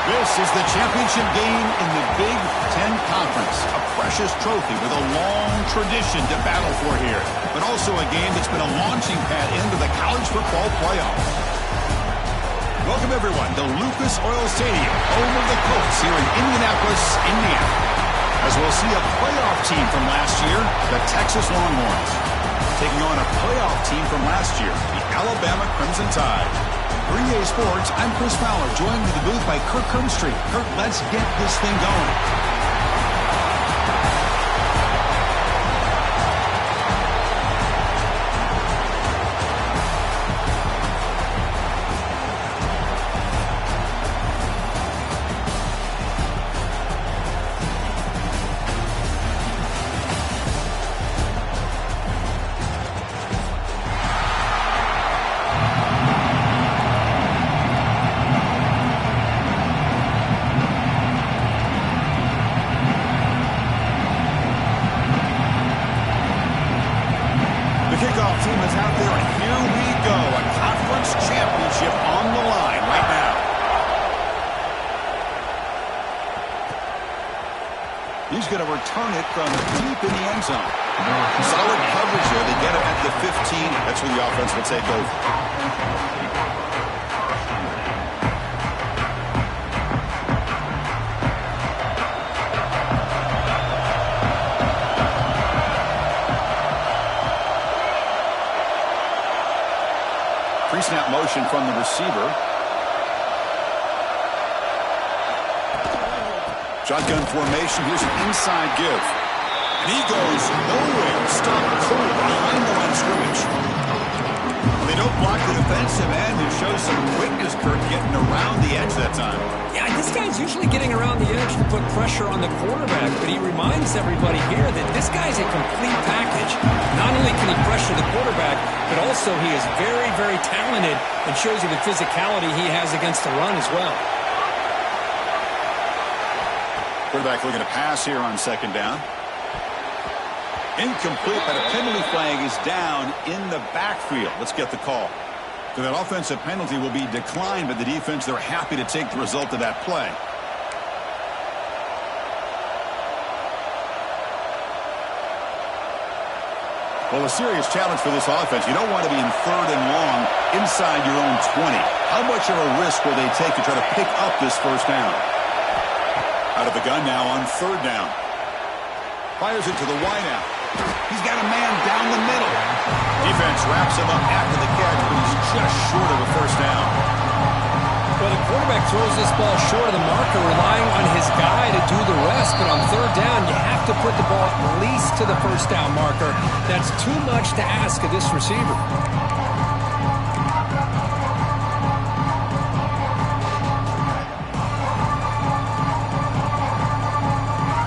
This is the championship game in the Big Ten Conference. A precious trophy with a long tradition to battle for here. But also a game that's been a launching pad into the college football playoff. Welcome, everyone, to Lucas Oil Stadium, home of the Colts here in Indianapolis, Indiana. As we'll see a playoff team from last year, the Texas Longhorns, taking on a playoff team from last year, the Alabama Crimson Tide. For EA Sports, I'm Chris Fowler, joined in the booth by Kirk Herbstreit. Kirk, let's get this thing going. Team is out there, and here we go. A conference championship on the line right now. He's going to return it from deep in the end zone. Solid coverage there. They get it at the 15. That's where the offense will take over. Pre-snap motion from the receiver. Shotgun formation. Here's an inside give. And he goes nowhere. Stop cold behind the line of scrimmage. They don't block the defensive end and show some quickness, Kirk, getting around the edge that time. Yeah, this guy's usually getting around the edge to put pressure on the quarterback, but he reminds everybody here that this guy's a complete package. Not only can he pressure the quarterback, but also he is very, very talented and shows you the physicality he has against the run as well. Quarterback looking to pass here on second down. Incomplete, but a penalty flag is down in the backfield. Let's get the call. So that offensive penalty will be declined by the defense. They're happy to take the result of that play. Well, a serious challenge for this offense. You don't want to be in third and long inside your own 20. How much of a risk will they take to try to pick up this first down? Out of the gun now on third down. Fires it to the wideout. He's got a man down the middle. Defense wraps him up after the catch, but he's just short of a first down. Well, the quarterback throws this ball short of the marker, relying on his guy to do the rest. But on third down, you have to put the ball at least to the first down marker. That's too much to ask of this receiver.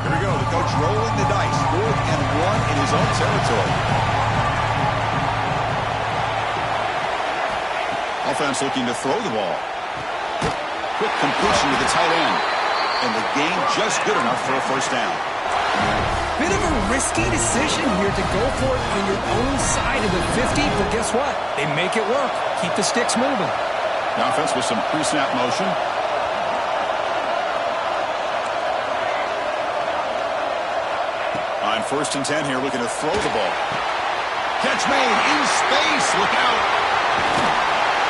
Here we go. The coach rolling the dice. 4th and 1 in his own territory. Offense looking to throw the ball. Quick completion to the tight end. And the gain just good enough for a first down. Bit of a risky decision here to go for it on your own side of the 50, but guess what? They make it work. Keep the sticks moving. The offense with some pre-snap motion. On 1st and 10 here, looking to throw the ball. Catch made in space. Look out.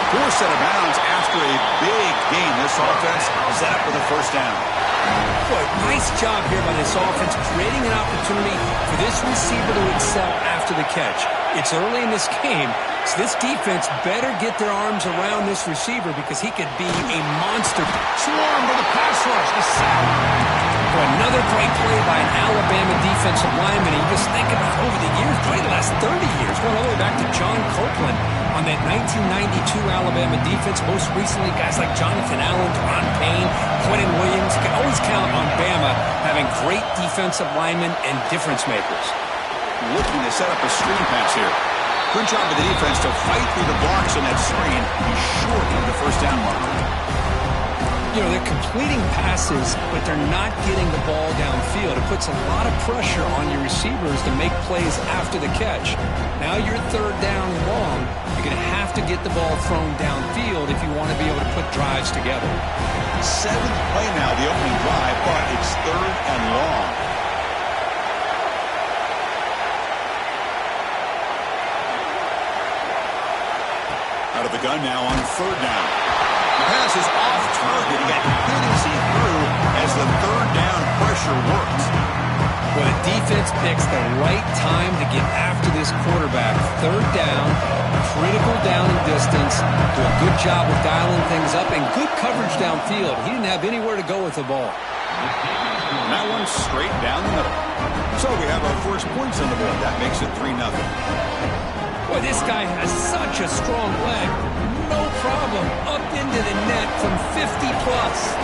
Forced out of bounds after a big gain. This offense set up with a first down. Boy, nice job here by this offense, creating an opportunity for this receiver to excel after the catch. It's early in this game, so this defense better get their arms around this receiver because he could be a monster. Swarm with a pass rush. The sack. Another great play by an Alabama defensive lineman. You just think about over the years, probably the last 30 years, going all the way back to John Copeland on that 1992 Alabama defense. Most recently, guys like Jonathan Allen, Deron Payne, Quentin Williams. You can always count on Bama having great defensive linemen and difference makers. Looking to set up a screen pass here. Good job of the defense to fight through the blocks on that screen. He's short of the first down marker. You know, they're completing passes, but they're not getting the ball downfield. It puts a lot of pressure on your receivers to make plays after the catch. Now you're third down and long. You're going to have to get the ball thrown downfield if you want to be able to put drives together. 7th play now, the opening drive, but it's 3rd and long. Out of the gun now on 3rd down. The pass is off target. He got hit as he threw as the 3rd down pressure works. Well, the defense picks the right time to get after this quarterback. 3rd down, critical down and distance. Do a good job of dialing things up and good coverage downfield. He didn't have anywhere to go with the ball. And that one's straight down the middle. So we have our first points on the board. That makes it 3-0. Boy, this guy has such a strong leg. No problem. Up into the net from 50 plus.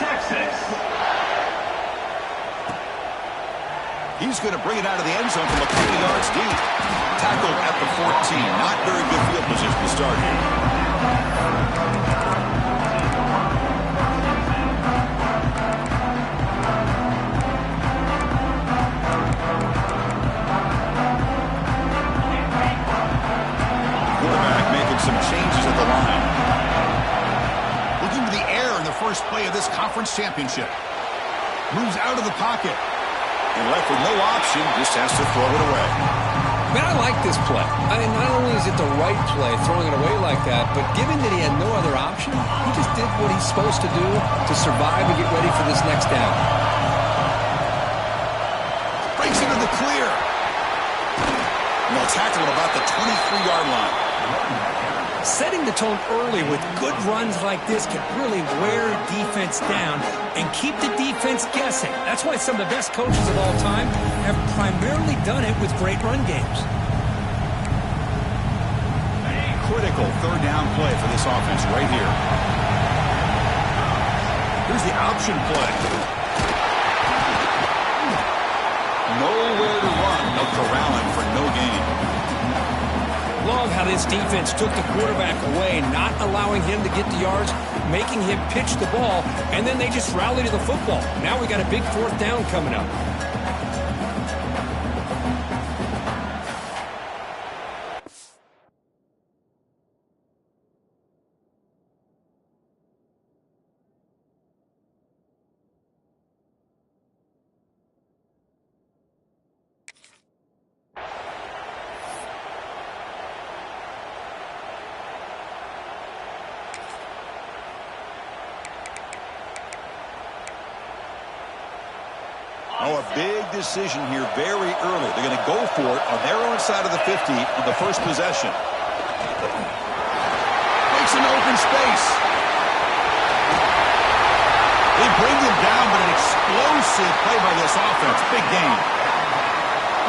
Texas. He's going to bring it out of the end zone from a couple yards deep. Tackled at the 14. Not very good field position to start here. Some changes at the line. Looking to the air in the first play of this conference championship. Moves out of the pocket. And left with no option, just has to throw it away. Man, I like this play. I mean, not only is it the right play, throwing it away like that, but given that he had no other option, he just did what he's supposed to do to survive and get ready for this next down. Breaks into the clear. And they'll tackle him about the 23-yard line. Setting the tone early with good runs like this can really wear defense down and keep the defense guessing. That's why some of the best coaches of all time have primarily done it with great run games. Critical 3rd down play for this offense right here. Here's the option play. Nowhere to run. No corralling for no gain. Love how this defense took the quarterback away, not allowing him to get the yards, making him pitch the ball, and then they just rally to the football. Now we got a big 4th down coming up. Oh, a big decision here very early. They're going to go for it on their own side of the 50 on the first possession. Makes an open space. They bring him down, but an explosive play by this offense. Big game.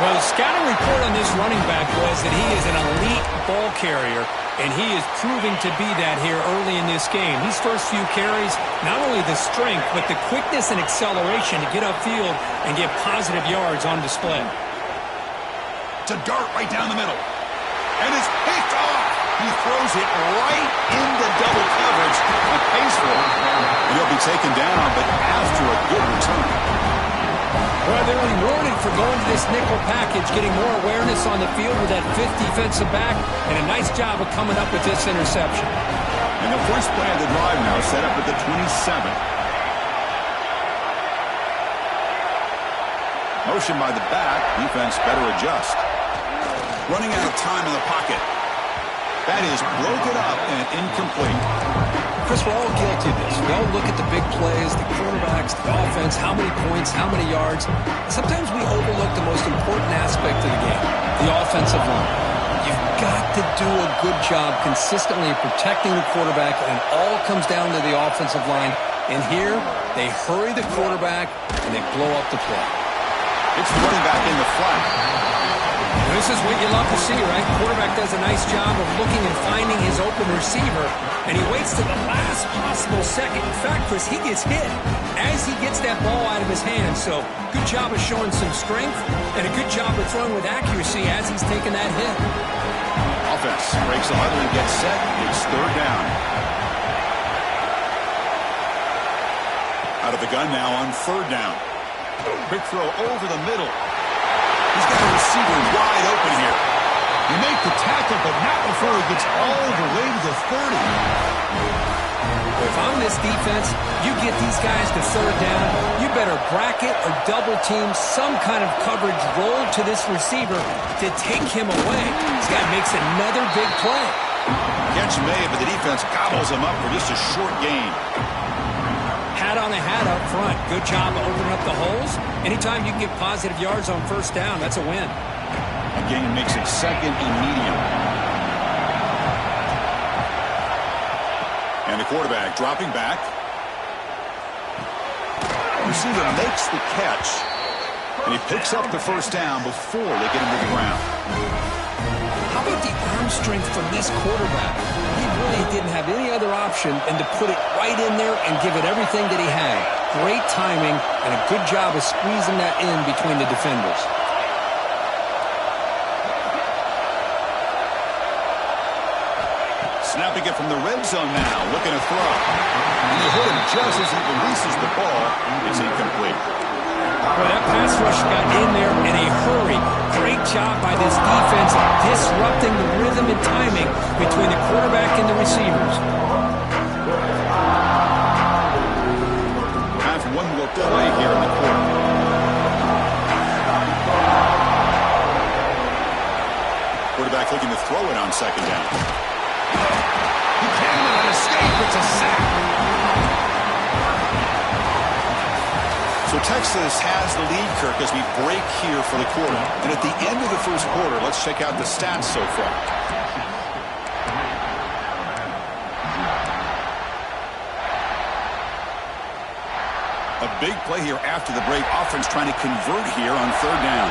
Well, the scouting report on this running back was that he is an elite ball carrier, and he is proving to be that here early in this game. These first few carries, not only the strength, but the quickness and acceleration to get upfield and get positive yards on display. It's a dart right down the middle. And it's picked off. He throws it right into double coverage and pays for it. He'll be taken down, but after a good return. Well, they're rewarded for going to this nickel package, getting more awareness on the field with that 5th defensive back, and a nice job of coming up with this interception. And the first play of the drive now set up at the 27. Motion by the back. Defense better adjust. Running out of time in the pocket. That is broken up and incomplete. Chris, we're all guilty of this. We all look at the big plays, the quarterbacks, the offense, how many points, how many yards. Sometimes we overlook the most important aspect of the game, the offensive line. You've got to do a good job consistently protecting the quarterback, and it all comes down to the offensive line. And here, they hurry the quarterback, and they blow up the play. It's running back in the flat. This is what you love to see, right? Quarterback does a nice job of looking and finding his open receiver, and he waits to the last possible second. In fact, Chris, he gets hit as he gets that ball out of his hand. So good job of showing some strength and a good job of throwing with accuracy as he's taking that hit. Offense breaks the huddle and gets set. It's 3rd down. Out of the gun now on third down. Quick throw over the middle. He's got a receiver wide open here. You make the tackle, but not before he gets all the way to the 30. If I'm this defense, you get these guys to third down, you better bracket or double team some kind of coverage roll to this receiver to take him away. This guy makes another big play. Catch made, but the defense gobbles him up for just a short gain. Hat on the hat up front. Good job opening up the holes. Anytime you can get positive yards on first down, that's a win. A gain makes it second and medium. And the quarterback dropping back. Receiver makes the catch. And he picks up the first down before they get him to the ground. How about the arm strength from this quarterback? He really didn't have any other option than to put it right in there and give it everything that he had. Great timing and a good job of squeezing that in between the defenders. Snapping it from the red zone now, looking to throw. And he hit him just as he releases the ball. It's incomplete. Well, that pass rush got in there in a hurry. Great job by this defense disrupting the rhythm and timing between the quarterback and the receivers. Time for one more play here in the quarter. Quarterback looking to throw it on second down. He cannot escape. It's a sack. So Texas has the lead, Kirk, as we break here for the quarter. And at the end of the first quarter, let's check out the stats so far. A big play here after the break. Offense trying to convert here on third down.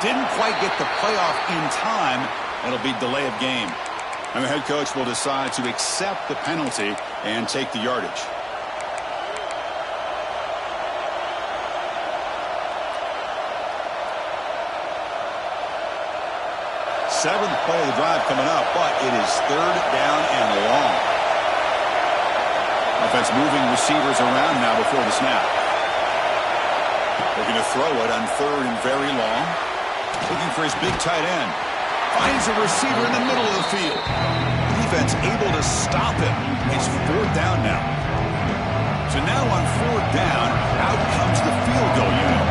Didn't quite get the playoff in time. It'll be delay of game. And the head coach will decide to accept the penalty and take the yardage. Seventh play of the drive coming up, but it is third down and long. Offense moving receivers around now before the snap. Looking to throw it on third and very long. Looking for his big tight end. Finds a receiver in the middle of the field. Defense able to stop him. It's fourth down now. So now on fourth down, out comes the field goal unit.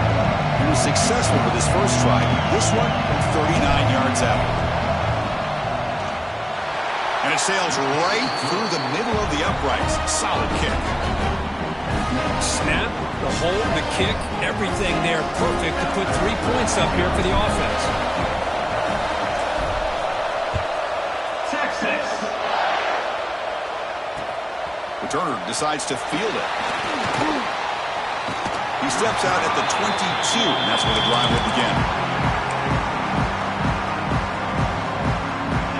He was successful with his first try. This one, 39 yards out. And it sails right through the middle of the uprights. Solid kick. Snap, the hold, the kick, everything there perfect to put 3 points up here for the offense. Texas. Returner decides to field it. He steps out at the 22, and that's where the drive will begin.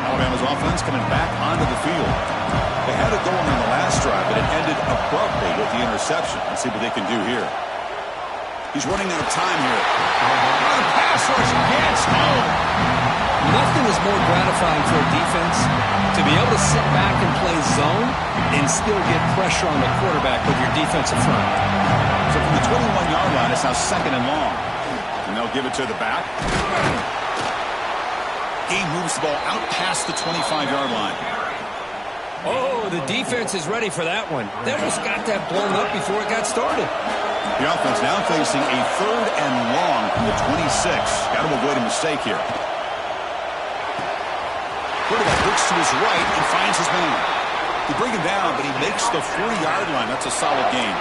Alabama's offense coming back onto the field. They had it going on the last drive, but it ended abruptly with the interception. Let's see what they can do here. He's running out of time here. On a pass rush gets home. Nothing is more gratifying for a defense to be able to sit back and play zone and still get pressure on the quarterback with your defensive front. So from the 21-yard line, it's now second and long. And they'll give it to the back. He moves the ball out past the 25-yard line. Oh, the defense is ready for that one. They almost got that blown up before it got started. The offense now facing a third and long from the 26. Got to avoid a mistake here. Quarterback looks to his right and finds his man. They bring him down, but he makes the 40-yard line. That's a solid gain.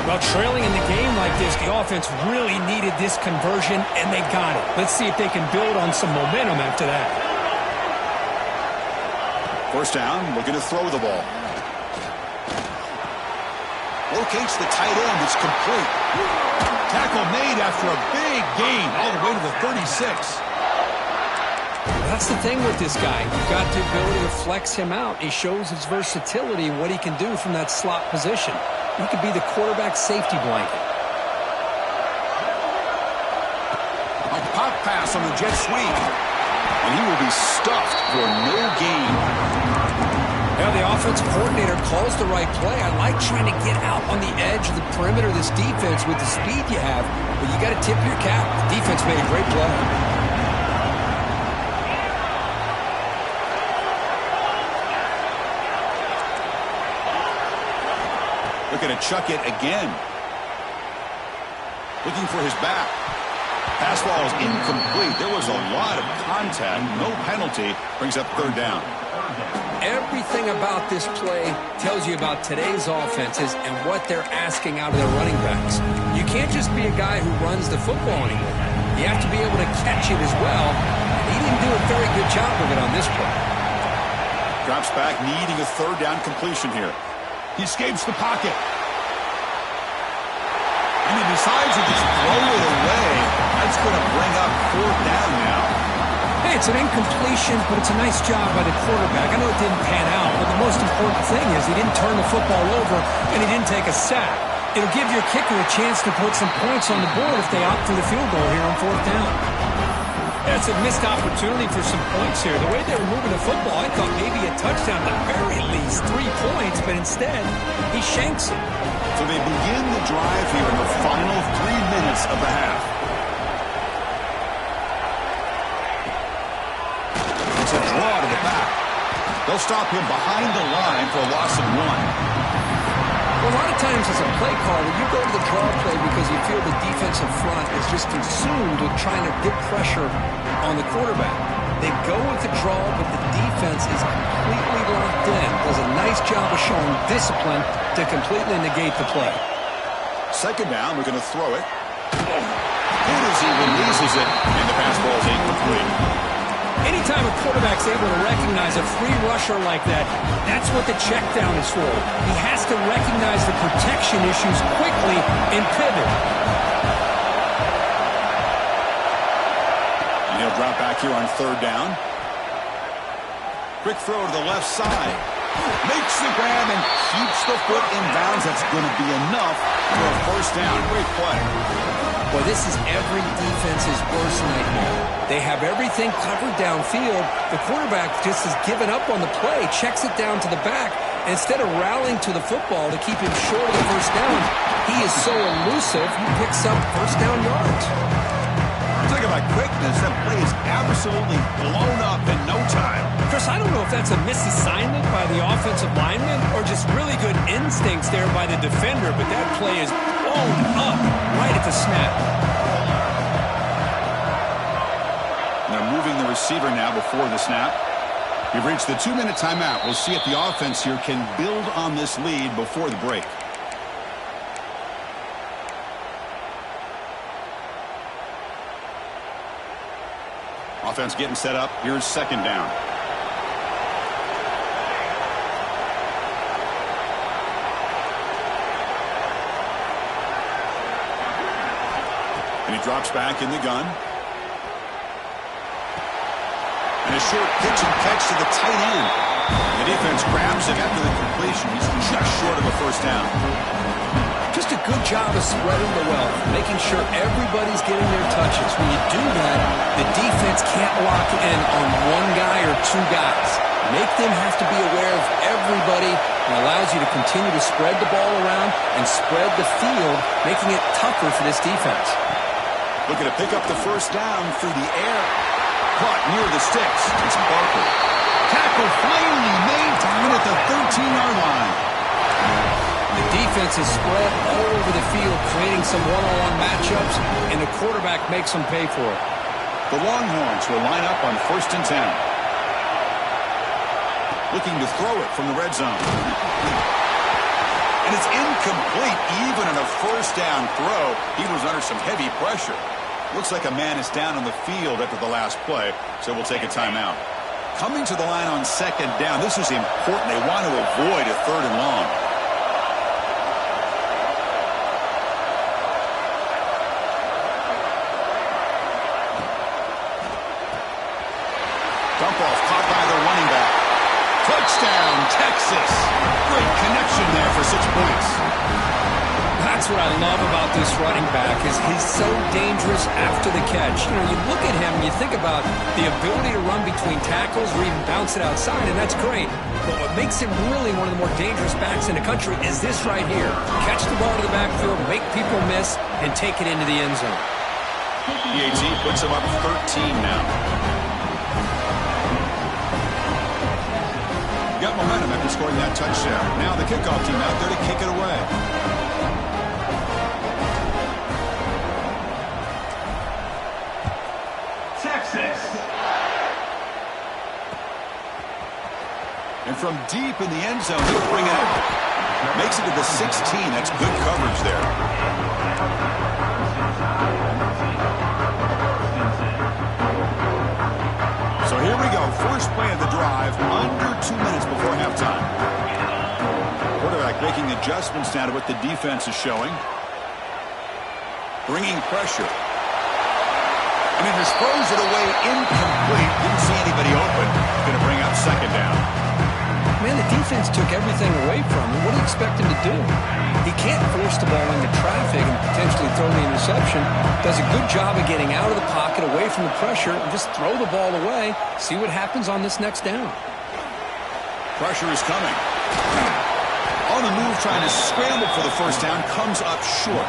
Well, trailing in the game like this, the offense really needed this conversion, and they got it. Let's see if they can build on some momentum after that. First down, looking to throw the ball. Locates the tight end. It's complete. Tackle made after a big gain all the way to the 36. That's the thing with this guy. You've got the ability to flex him out. He shows his versatility and what he can do from that slot position. He could be the quarterback safety blanket. A pop pass on the jet sweep. And he will be stuffed for no gain. Now the offensive coordinator calls the right play. I like trying to get out on the edge of the perimeter of this defense with the speed you have, but you got to tip your cap. The defense made a great play. Looking to chuck it again. Looking for his back. Pass ball is incomplete. There was a lot of contact. No penalty. Brings up third down. Everything about this play tells you about today's offenses and what they're asking out of their running backs. You can't just be a guy who runs the football anymore. You have to be able to catch it as well. He didn't do a very good job of it on this play. Drops back, needing a third down completion here. He escapes the pocket. And he decides to just throw it away. That's going to bring up fourth down now. Hey, it's an incompletion, but it's a nice job by the quarterback. I know it didn't pan out, but the most important thing is he didn't turn the football over and he didn't take a sack. It'll give your kicker a chance to put some points on the board if they opt for the field goal here on fourth down. That's a missed opportunity for some points here. The way they were moving the football, I thought maybe a touchdown, at the very least 3 points, but instead he shanks it. So they begin the drive here in the final 3 minutes of the half. It's a draw to the back. They'll stop him behind the line for a loss of 1. Well, a lot of times as a play caller, you go to the draw play because you feel the defensive front is just consumed with trying to get pressure on the quarterback. They go with the draw, but the defense is completely locked in. Does a nice job of showing discipline to completely negate the play. Second down, we're going to throw it. Good as he releases it, and the pass ball is incomplete. Anytime a quarterback's able to recognize a free rusher like that, that's what the check down is for. He has to recognize the protection issues quickly and pivot. And he'll drop back here on third down. Quick throw to the left side. Makes the grab and keeps the foot in bounds. That's going to be enough for a first down. Great play. Boy, this is every defense's worst nightmare. They have everything covered downfield. The quarterback just has given up on the play, checks it down to the back. Instead of rallying to the football to keep him short of the first down, he is so elusive, he picks up first down yards. Talk about quickness. That play is absolutely blown up in no time. Chris, I don't know if that's a misassignment by the offensive lineman or just really good instincts there by the defender, but that play is blown up right at the snap. They're moving the receiver now before the snap. We've reached the 2-minute timeout. We'll see if the offense here can build on this lead before the break. Offense getting set up. Here's second down. And he drops back in the gun. And a short pitch and catch to the tight end. The defense grabs him after the completion. He's just short of a first down. Just a good job of spreading the wealth, making sure everybody's getting their touches. When you do that, the defense can't lock in on one guy or two guys. Make them have to be aware of everybody and allows you to continue to spread the ball around and spread the field, making it tougher for this defense. Looking to pick up the first down through the air. Caught near the sticks. It's Barker. Tackle finally made down at the 13-yard line. The defense is spread all over the field, creating some one-on-one matchups, and the quarterback makes them pay for it. The Longhorns will line up on 1st and 10. Looking to throw it from the red zone. And it's incomplete, even on a first down throw. He was under some heavy pressure. Looks like a man is down on the field after the last play, so we'll take a timeout. Coming to the line on second down, this is important. They want to avoid a third and long. Dump off caught by the running back. Touchdown, Texas. Great connection there for 6 points. That's That's what I love about this running back is he's so dangerous after the catch. You know, you look at him and you think about the ability to run between tackles or even bounce it outside, and that's great. But what makes him really one of the more dangerous backs in the country is this right here. Catch the ball to the backfield, make people miss, and take it into the end zone. PAT puts him up 13 now. Got momentum after scoring that touchdown. Now the kickoff team out there to kick it away. Texas. And from deep in the end zone, he'll bring it up. Makes it to the 16. That's good coverage there. So here we go. First play of the drive, under 2 minutes before halftime. Quarterback making adjustments now to what the defense is showing. Bringing pressure. And he just throws it away incomplete. Didn't see anybody open. Going to bring up second down. Man, the defense took everything away from him. What do you expect him to do? He can't force the ball into traffic and potentially throw the interception. Does a good job of getting out of the pocket, away from the pressure, and just throw the ball away. See what happens on this next down. Pressure is coming. On the move, trying to scramble for the first down, comes up short.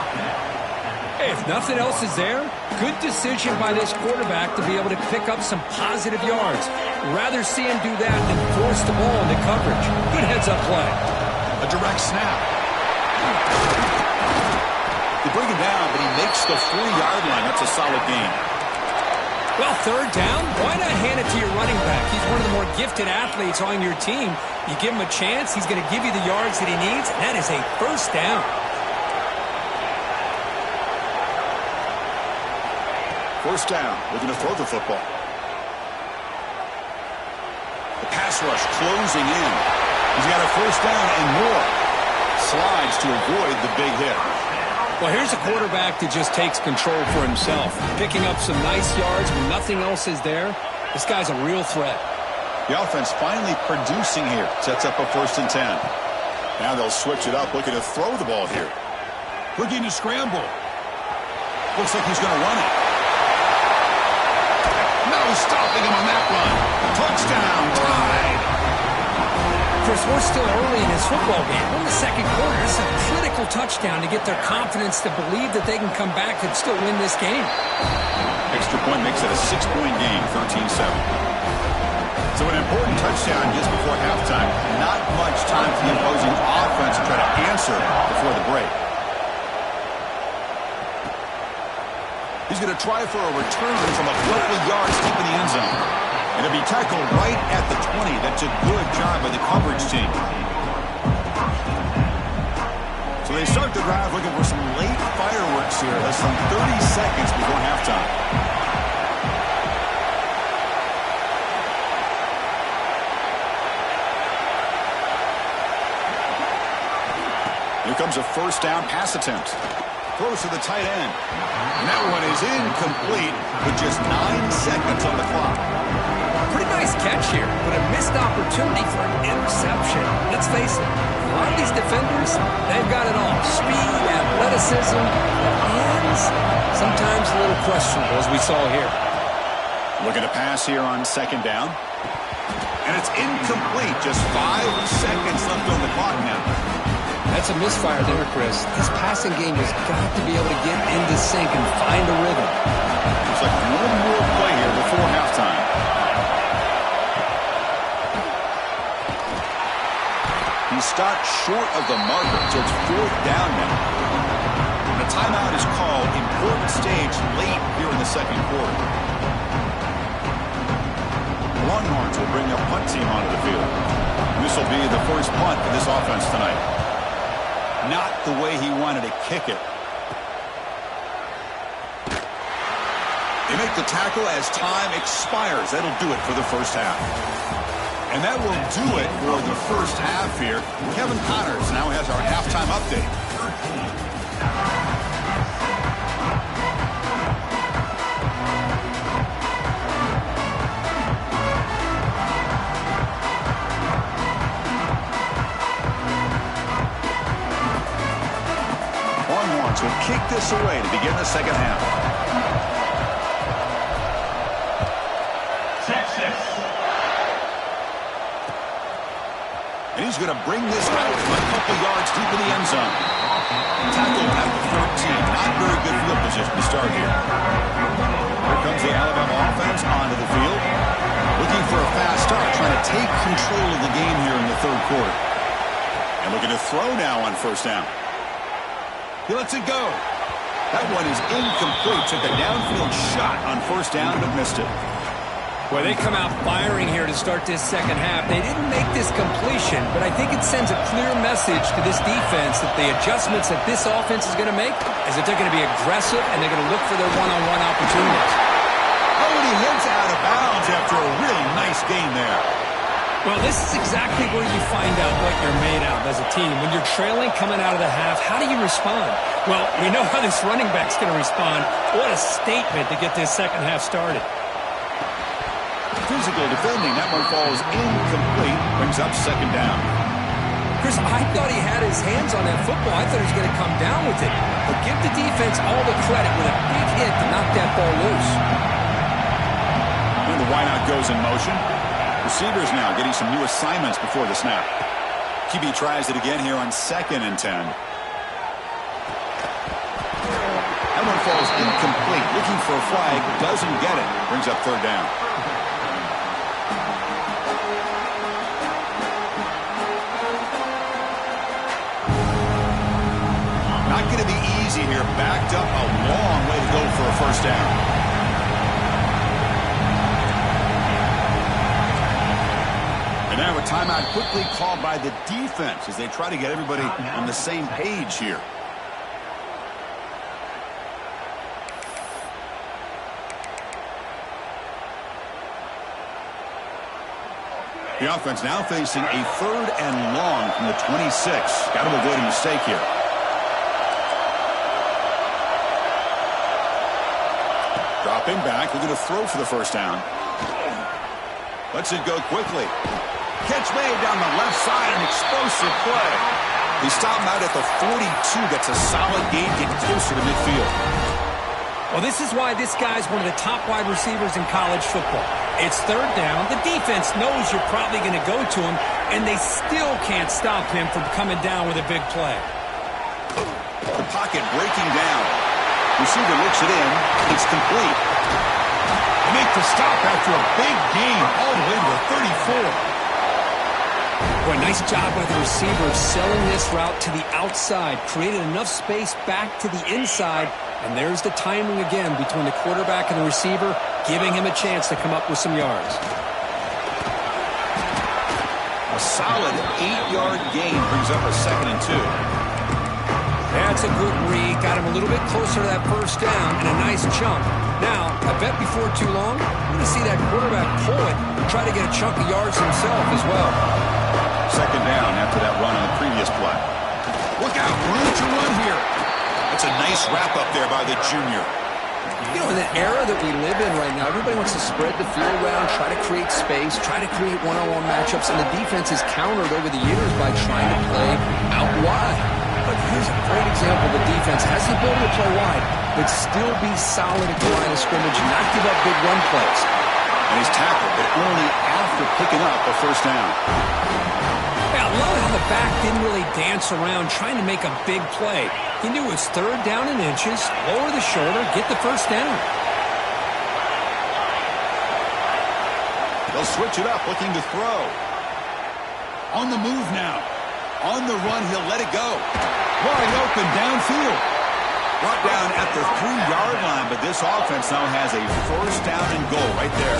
Hey, if nothing else is there, good decision by this quarterback to be able to pick up some positive yards. Rather see him do that than force the ball into coverage. Good heads-up play. A direct snap. They bring him down, but he makes the 40-yard line. That's a solid gain. Well, third down, why not hand it to your running back? He's one of the more gifted athletes on your team. You give him a chance, he's going to give you the yards that he needs, and that is a first down. First down, looking to throw the football. The pass rush closing in. He's got a first down and more. Slides to avoid the big hit. Well, here's a quarterback that just takes control for himself. Picking up some nice yards when nothing else is there. This guy's a real threat. The offense finally producing here. Sets up a 1st and 10. Now they'll switch it up, looking to throw the ball here. Looking to scramble. Looks like he's going to run it. No stopping him on that run. Touchdown, tied. Chris, we're still early in this football game. We're in the second quarter. This is a critical touchdown to get their confidence to believe that they can come back and still win this game. Extra point makes it a 6-point game, 13-7. So an important touchdown just before halftime. Not much time for the opposing offense to try to answer before the break. He's going to try for a return from a couple of yards deep in the end zone. And it'll be tackled right at the 20. That's a good job by the coverage team. So they start the drive looking for some late fireworks here. Less than 30 seconds before halftime. Here comes a first down pass attempt. Throws to the tight end. And that one is incomplete with just 9 seconds on the clock. Pretty nice catch here, but a missed opportunity for an interception. Let's face it, a lot of these defenders, they've got it all. Speed, athleticism, hands, sometimes a little questionable, as we saw here. Looking to pass here on second down. And it's incomplete. Just 5 seconds left on the clock now. That's a misfire there, Chris. This passing game has got to be able to get into sync and find a rhythm. Looks like one more play here before halftime. He stopped short of the marker, so it's 4th down now. And a timeout is called. Important stage late here in the second quarter. Longhorns will bring their punt team onto the field. This will be the first punt for this offense tonight. Not the way he wanted to kick it. They make the tackle as time expires. That'll do it for the first half. And that will do it for the first half here. Kevin Connors now has our halftime update. kick this away to begin the second half. Texas. And he's going to bring this out from a couple yards deep in the end zone. Tackle at the 13. Not very good field position to start here. Here comes the Alabama offense onto the field. Looking for a fast start, trying to take control of the game here in the third quarter. And looking to throw now on first down. He lets it go. That one is incomplete. Took a downfield shot on first down, but missed it. Well, they come out firing here to start this second half. They didn't make this completion, but I think it sends a clear message to this defense that the adjustments that this offense is going to make is that they're going to be aggressive and they're going to look for their one-on-one opportunities. Oh, and he heads out of bounds after a really nice game there. Well, this is exactly where you find out what you're made of as a team. When you're trailing coming out of the half, how do you respond? Well, we know how this running back's going to respond. What a statement to get this second half started. Physical defending. That one falls incomplete. Brings up second down. Chris, I thought he had his hands on that football. I thought he was going to come down with it. But give the defense all the credit with a big hit to knock that ball loose. And the wideout goes in motion. Receivers now getting some new assignments before the snap. QB tries it again here on 2nd and 10. That one falls incomplete. Looking for a flag. Doesn't get it. Brings up third down. Not going to be easy here. Backed up a long way to go for a first down. And now a timeout quickly called by the defense as they try to get everybody on the same page here. The offense now facing a 3rd and long from the 26. Got to avoid a mistake here. Dropping back, looking to throw for the first down. Lets it go quickly. Catch made down the left side, an explosive play. He stopped out at the 42. That's a solid gain, getting closer to midfield. Well, this is why this guy's one of the top wide receivers in college football. It's third down. The defense knows you're probably going to go to him, and they still can't stop him from coming down with a big play. The pocket breaking down. Receiver looks it in. It's complete. They make the stop after a big gain all the way to the 34. Boy, nice job by the receiver selling this route to the outside. Created enough space back to the inside. And there's the timing again between the quarterback and the receiver, giving him a chance to come up with some yards. A solid 8-yard gain brings up a 2nd and 2. That's a good read. Got him a little bit closer to that first down and a nice chunk. Now, I bet before too long, we're going to see that quarterback pull it and try to get a chunk of yards himself as well. 2nd down after that run on the previous play. Look out, room to run here. That's a nice wrap-up there by the junior. You know, in the era that we live in right now, everybody wants to spread the field around, try to create space, try to create one-on-one matchups, and the defense is countered over the years by trying to play out wide. But here's a great example. The defense has the ability to play wide, but still be solid at the line of scrimmage and not give up big run plays. And he's tackled, but only after picking up a first down. Yeah, I love how the back didn't really dance around trying to make a big play. He knew it was third down in inches, lower the shoulder, get the first down. They'll switch it up, looking to throw. On the move now. On the run, he'll let it go. Wide open downfield. Brought down at the 3-yard line, but this offense now has a first down and goal right there.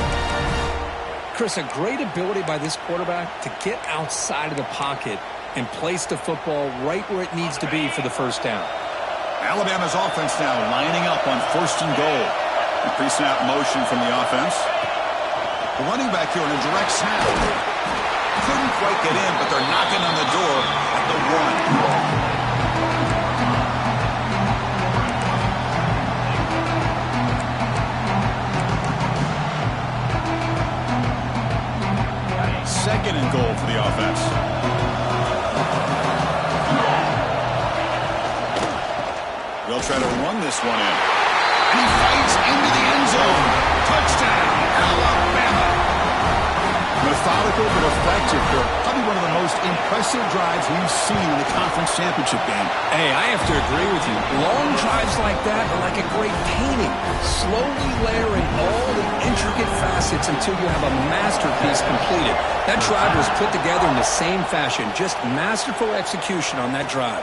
Chris, a great ability by this quarterback to get outside of the pocket and place the football right where it needs to be for the first down. Alabama's offense now lining up on 1st and goal. The pre-snap motion from the offense. The running back here on a direct snap. Couldn't quite get in, but they're knocking on the door at the 1. Second and goal for the offense. They'll try to run this one in. And he fights into the end zone. Touchdown, Alabama. Methodical but effective. Probably one of the most impressive drives we've seen in the conference championship game. Hey, I have to agree with you. Long drives like that are like a great painting. Slowly layering all the intricate facets until you have a masterpiece completed. That drive was put together in the same fashion. Just masterful execution on that drive.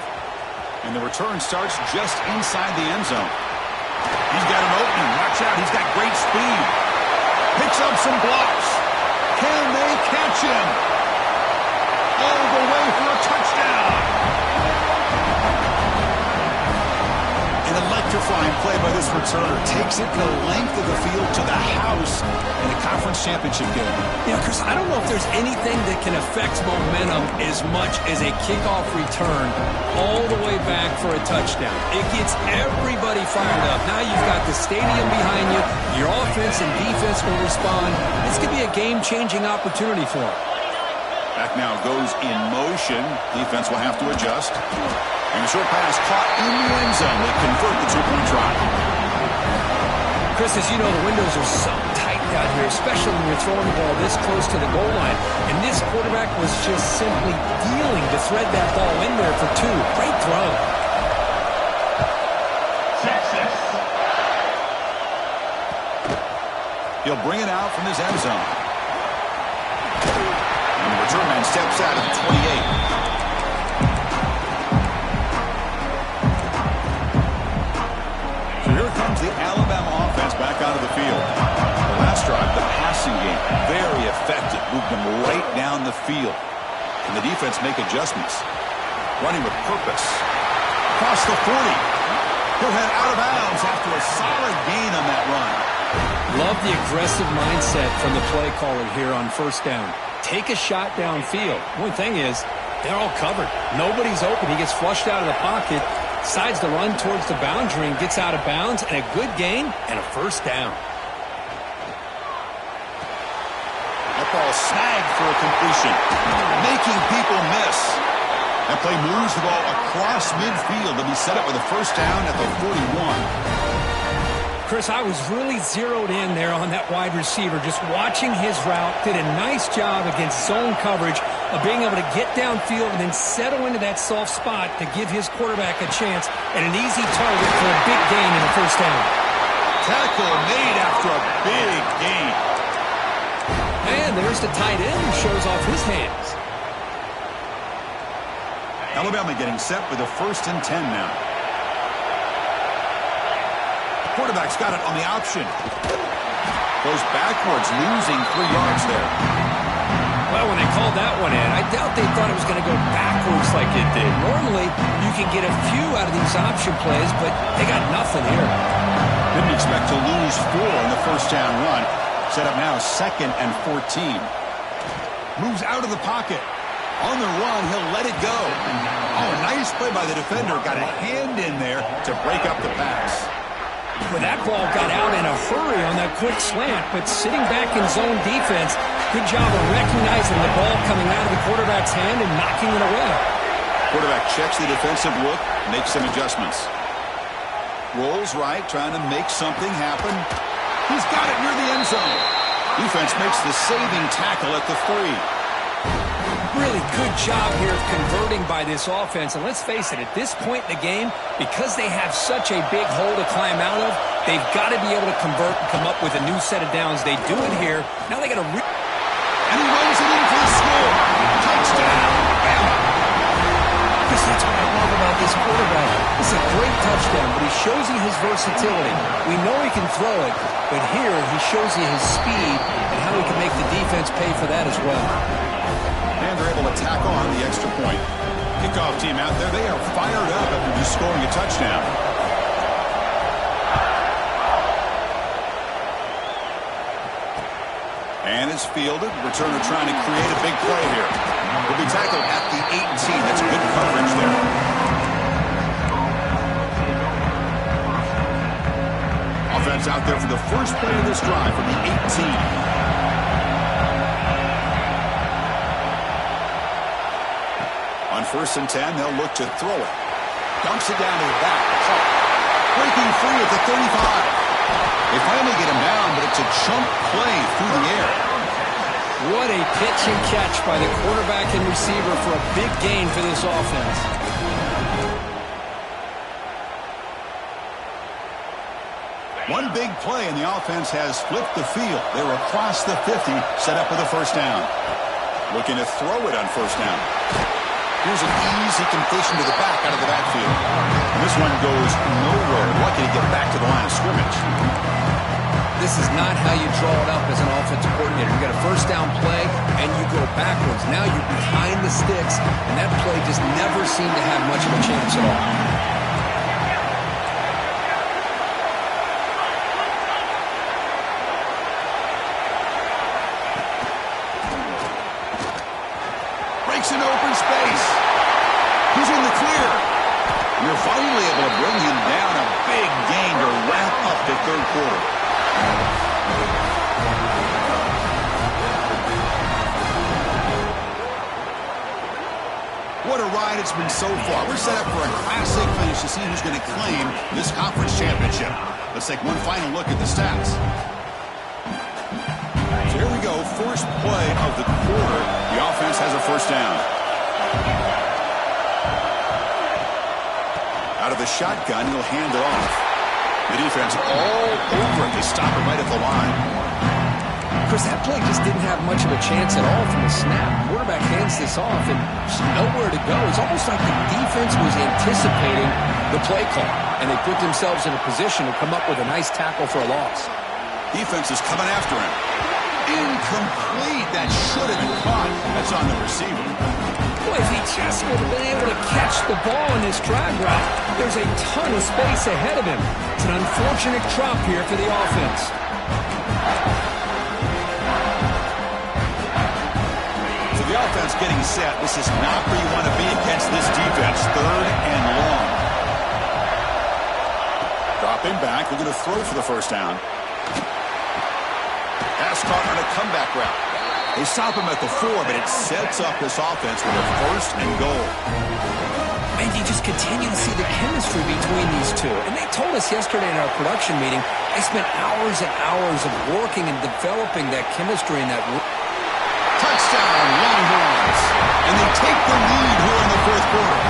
And the return starts just inside the end zone. He's got an opening. Watch out. He's got great speed. Picks up some blocks. Can they catch him? All the way for a touchdown. An electrifying play by this returner. Takes it the length of the field to the house in a conference championship game. Yeah, Chris, I don't know if there's anything that can affect momentum as much as a kickoff return all the way back for a touchdown. It gets everybody fired up. Now you've got the stadium behind you. Your offense and defense will respond. This could be a game-changing opportunity for them. Back now goes in motion. Defense will have to adjust. And a short pass caught in the end zone. They convert the two-point try. Chris, as you know, the windows are so tight out here, especially when you're throwing the ball this close to the goal line. And this quarterback was just simply dealing to thread that ball in there for two. Great throw. Texas. He'll bring it out from his end zone. And the return man steps out at the 28. So here comes the Alabama offense back onto the field. The last drive, the passing game, very effective. Moved them right down the field. And the defense make adjustments. Running with purpose. Across the 40. He'll head out of bounds after a solid gain on that run. Love the aggressive mindset from the play caller here on first down. Take a shot downfield. One thing is, they're all covered. Nobody's open. He gets flushed out of the pocket, decides to run towards the boundary and gets out of bounds, and a good gain and a first down. That ball snagged for a completion, making people miss. That play moves the ball across midfield to be set up with a first down at the 41. Chris, I was really zeroed in there on that wide receiver, just watching his route. Did a nice job against zone coverage of being able to get downfield and then settle into that soft spot to give his quarterback a chance at an easy target for a big gain in the first down. Tackle made after a big gain. And there's the tight end who shows off his hands. Alabama getting set with a 1st and 10 now. Quarterback's got it on the option. Goes backwards, losing 3 yards there. Well, when they called that one in, I doubt they thought it was going to go backwards like it did. Normally, you can get a few out of these option plays, but they got nothing here. Didn't expect to lose 4 in the first down run. Set up now 2nd and 14. Moves out of the pocket. On the run, he'll let it go. Oh, nice play by the defender. Got a hand in there to break up the pass. Well, that ball got out in a hurry on that quick slant, but sitting back in zone defense, good job of recognizing the ball coming out of the quarterback's hand and knocking it away. Quarterback checks the defensive look, makes some adjustments. Rolls right, trying to make something happen. He's got it near the end zone. Defense makes the saving tackle at the 3. Really good job here of converting by this offense. And let's face it, at this point in the game, because they have such a big hole to climb out of, they've got to be able to convert and come up with a new set of downs. They do it here. Now they got to... And he runs it in for the score. Touchdown, Alabama. Because that's what I love about this quarterback. It's a great touchdown, but he shows you his versatility. We know he can throw it, but here he shows you his speed and how he can make the defense pay for that as well. And they're able to tack on the extra point. Kickoff team out there, they are fired up after just scoring a touchdown. And it's fielded. Returner trying to create a big play here. Will be tackled at the 18. That's good coverage there. Offense out there for the first play of this drive from the 18. On 1st and 10, they'll look to throw it. Dumps it down to the back. breaking free at the 35. They finally get him down, but it's a chunk play through the air. What a pitch and catch by the quarterback and receiver for a big gain for this offense. One big play, and the offense has flipped the field. They're across the 50, set up with a first down. Looking to throw it on first down. Here's an easy completion to the back out of the backfield. And this one goes nowhere. Lucky to get back to the line of scrimmage. This is not how you draw it up as an offensive coordinator. You got a first down play, and you go backwards. Now you're behind the sticks, and that play just never seemed to have much of a chance at all. An open space. He's in the clear. You're finally able to bring him down. A big gain to wrap up the third quarter. What a ride it's been so far. We're set up for a classic finish to see who's going to claim this conference championship. Let's take one final look at the stats. So here we go, first play of the quarter. The offense has a first down. Out of the shotgun, he'll hand it off. The defense all over it. They stop it right at the line. Chris, that play just didn't have much of a chance at all from the snap. The quarterback hands this off, and there's nowhere to go. It's almost like the defense was anticipating the play call, and they put themselves in a position to come up with a nice tackle for a loss. Defense is coming after him. Incomplete. That should have been caught. That's on the receiver. Boy, if he just would have been able to catch the ball in this drag route, there's a ton of space ahead of him. It's an unfortunate drop here for the offense. So the offense getting set. This is not where you want to be against this defense. Third and long. Dropping back. We're going to throw for the first down. Pass caught on a comeback route. They stop him at the 4, but it sets up this offense with a first and goal. And you just continue to see the chemistry between these two. And they told us yesterday in our production meeting, they spent hours and hours of working and developing that chemistry and that... Touchdown, Longhorns. And they take the lead here in the fourth quarter.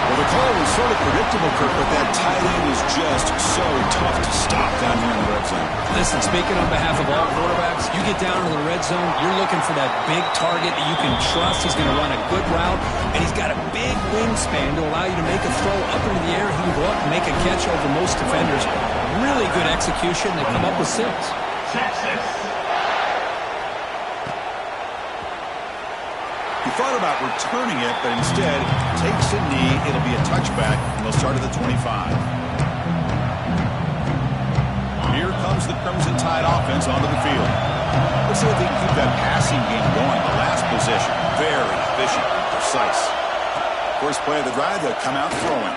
Well, the call was sort of predictable, Kirk, but that tight end is just so tough to stop down here in the red zone. Listen, speaking on behalf of all quarterbacks, you get down to the red zone, you're looking for that big target that you can trust. He's going to run a good route, and he's got a big wingspan to allow you to make a throw up into the air. He can go up and make a catch over most defenders. Really good execution. They come up with 6. He thought about returning it, but instead takes a knee. It'll be a touchback, and they'll start at the 25. Here comes the Crimson Tide offense onto the field. Let's see if they can keep that passing game going. The last possession, very efficient, precise. First play of the drive, they'll come out throwing.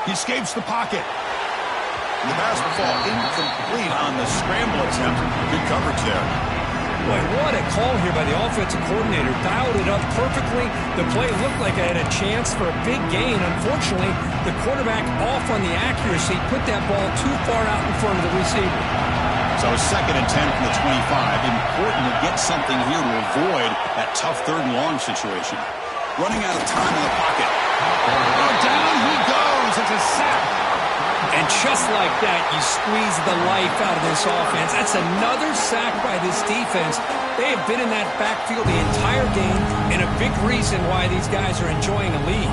He escapes the pocket. And the pass will fall incomplete on the scramble attempt. Good coverage there. Boy, what a call here by the offensive coordinator. Dialed it up perfectly. The play looked like it had a chance for a big gain. Unfortunately, the quarterback off on the accuracy, put that ball too far out in front of the receiver. So 2nd and 10 from the 25. Important to get something here to avoid that tough 3rd and long situation. Running out of time in the pocket. Oh, down he goes. It's a sack. And just like that, you squeeze the life out of this offense. That's another sack by this defense. They have been in that backfield the entire game, and a big reason why these guys are enjoying a lead.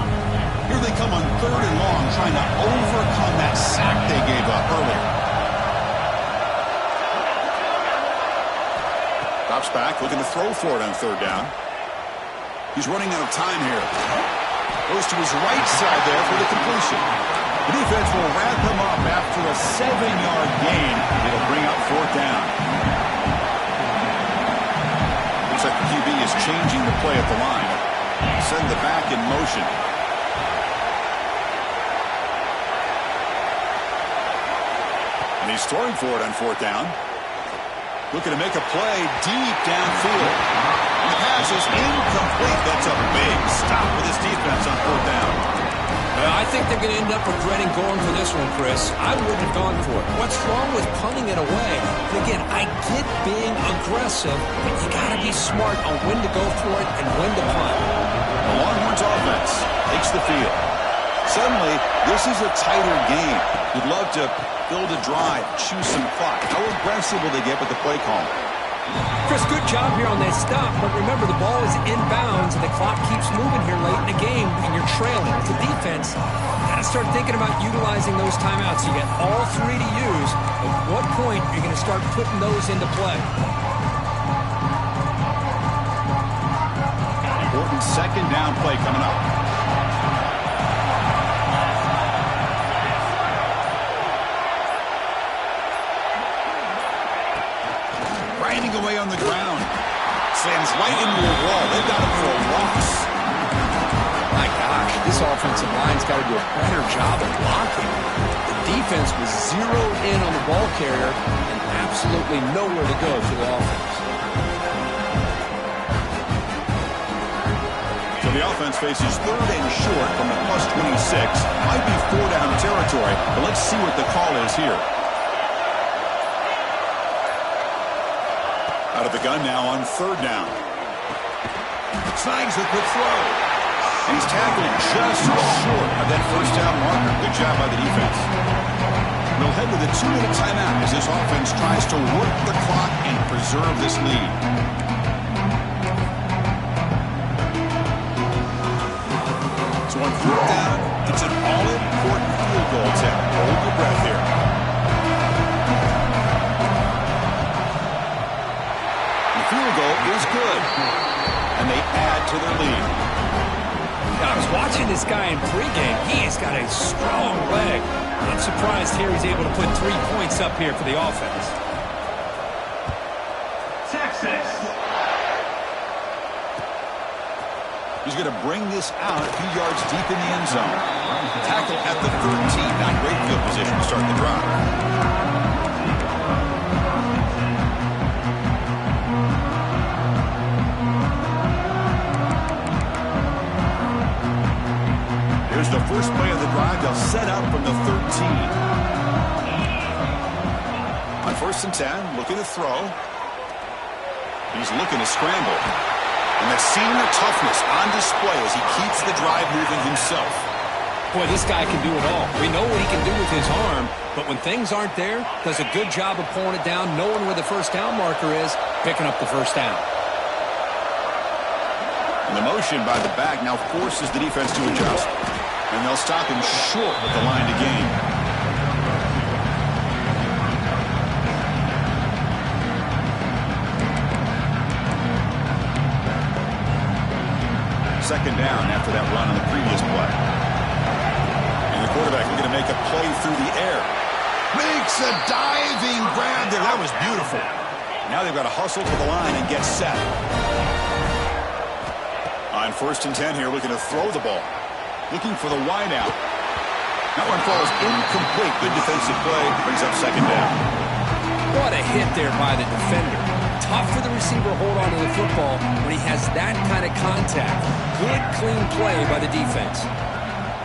Here they come on 3rd and long, trying to overcome that sack they gave up earlier. Drops back, looking to throw for it on 3rd down. He's running out of time here. Goes to his right side there for the completion. The defense will wrap him up after a 7-yard gain. It'll bring up 4th down. Looks like the QB is changing the play at the line. Send the back in motion. And he's throwing for it on 4th down. Looking to make a play deep downfield. And the pass is incomplete. That's a big stop with his defense on 4th down. Well, I think they're going to end up regretting going for this one, Chris. I wouldn't have gone for it. What's wrong with punting it away? And again, I get being aggressive, but you got to be smart on when to go for it and when to punt. The Longhorns offense takes the field. Suddenly, this is a tighter game. You'd love to build a drive, choose some clock. How aggressive will they get with the play call? Chris, good job here on that stop, but remember the ball is inbounds and the clock keeps moving here late in the game and you're trailing. With the defense, you got to start thinking about utilizing those timeouts. You got all three to use. At what point are you going to start putting those into play? Important second down play coming up. Grinding away on the ground. Slams right into a wall. They've got him for a loss. My gosh, this offensive line's got to do a better job of blocking. The defense was zeroed in on the ball carrier and absolutely nowhere to go for the offense. So the offense faces third and short from the plus 26. Might be four-down territory, but let's see what the call is here. Out of the gun now on third down. Snags the quick throw. And he's tackled just short of that first down marker. Good job by the defense. We'll head to the 2-minute timeout as this offense tries to work the clock and preserve this lead. So on fourth down, it's an all-important field goal attempt. Hold your breath here. Field goal is good, and they add to their lead. I was watching this guy in pregame. He has got a strong leg. I'm surprised here he's able to put 3 points up here for the offense. Texas. He's going to bring this out a few yards deep in the end zone. Tackle at the 13. Not great field position to start the drive. Here's the first play of the drive. They'll set up from the 13. On 1st and 10, looking to throw. He's looking to scramble. And the senior toughness on display as he keeps the drive moving himself. Boy, this guy can do it all. We know what he can do with his arm, but when things aren't there, does a good job of pulling it down, knowing where the first down marker is, picking up the first down. And the motion by the back now forces the defense to adjust. And they'll stop him short with the line to gain. Second down after that run on the previous play. And the quarterback looking to make a play through the air. Makes a diving grab there. That was beautiful. Now they've got to hustle to the line and get set. On 1st and 10 here, looking to throw the ball. Looking for the wideout. That one falls incomplete. Good defensive play. Brings up second down. What a hit there by the defender. Tough for the receiver to hold on to the football when he has that kind of contact. Good, clean play by the defense.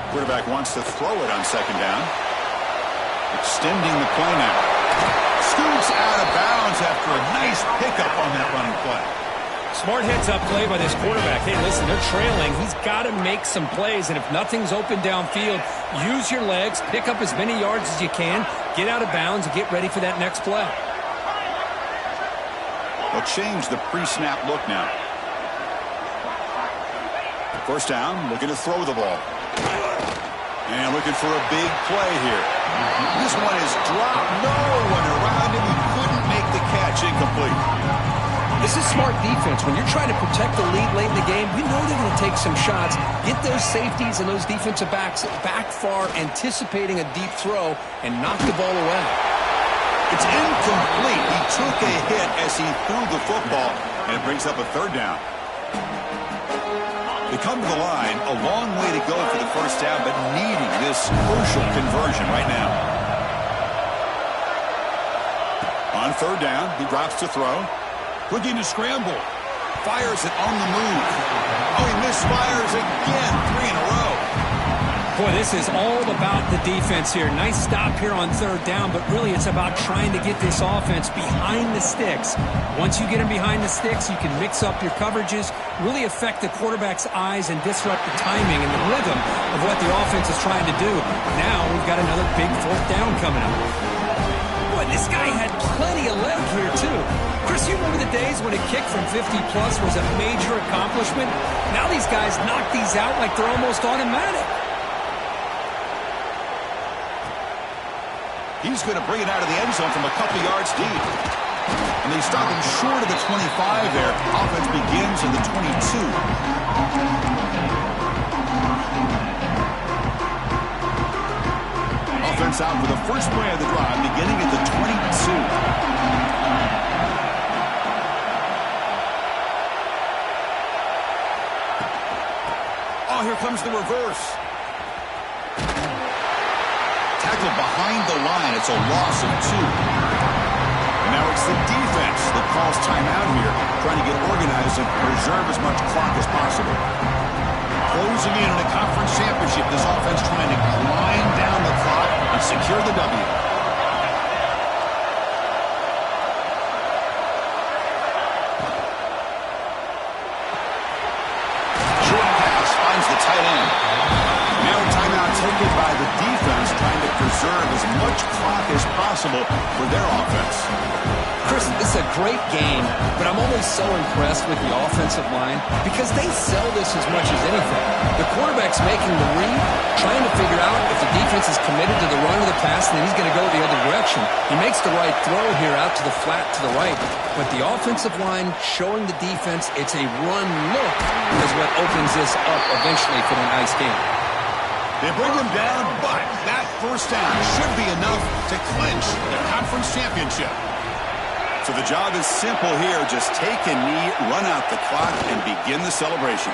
Quarterback wants to throw it on second down. Extending the play now. Scoots out of bounds after a nice pickup on that running play. Smart heads-up play by this quarterback. Hey, listen, they're trailing. He's got to make some plays, and if nothing's open downfield, use your legs, pick up as many yards as you can, get out of bounds, and get ready for that next play. They'll change the pre-snap look now. First down, looking to throw the ball. And looking for a big play here. This one is dropped. No one around him. He couldn't make the catch. Incomplete. This is smart defense. When you're trying to protect the lead late in the game, you know they're going to take some shots, get those safeties and those defensive backs back far, anticipating a deep throw, and knock the ball away. It's incomplete. He took a hit as he threw the football, and it brings up a third down. They come to the line, a long way to go for the first down, but needing this crucial conversion right now. On third down, he drops to throw. Looking to scramble. Fires it on the move. Oh, he misfires again. 3 in a row. Boy, this is all about the defense here. Nice stop here on third down, but really it's about trying to get this offense behind the sticks. Once you get them behind the sticks, you can mix up your coverages, really affect the quarterback's eyes and disrupt the timing and the rhythm of what the offense is trying to do. Now we've got another big fourth down coming up. Boy, this guy had plenty of leg here, too. Chris, you remember the days when a kick from 50-plus was a major accomplishment? Now these guys knock these out like they're almost automatic. He's going to bring it out of the end zone from a couple yards deep. And they stop him short of the 25 there. Offense begins in the 22. Offense out for the first play of the drive, beginning at the 22. Oh, here comes the reverse. Tackled behind the line. It's a loss of 2. And now it's the defense that calls timeout here, trying to get organized and preserve as much clock as possible. Closing in on a conference championship, this offense trying to grind down the clock and secure the W. Short pass finds the tight end. Now timeout taken by the defense, trying to preserve as much clock as possible for their offense. Chris, this is a great game, but I'm always so impressed with the offensive line because they sell this as much as anything. The quarterback's making the read, trying to figure out if the defense is committed to the run or the pass, and then he's going to go the other direction. He makes the right throw here out to the flat to the right, but the offensive line showing the defense it's a run look is what opens this up eventually for the nice game. They bring him down, but that first down should be enough to clinch the conference championship. So the job is simple here. Just take a knee, run out the clock, and begin the celebration.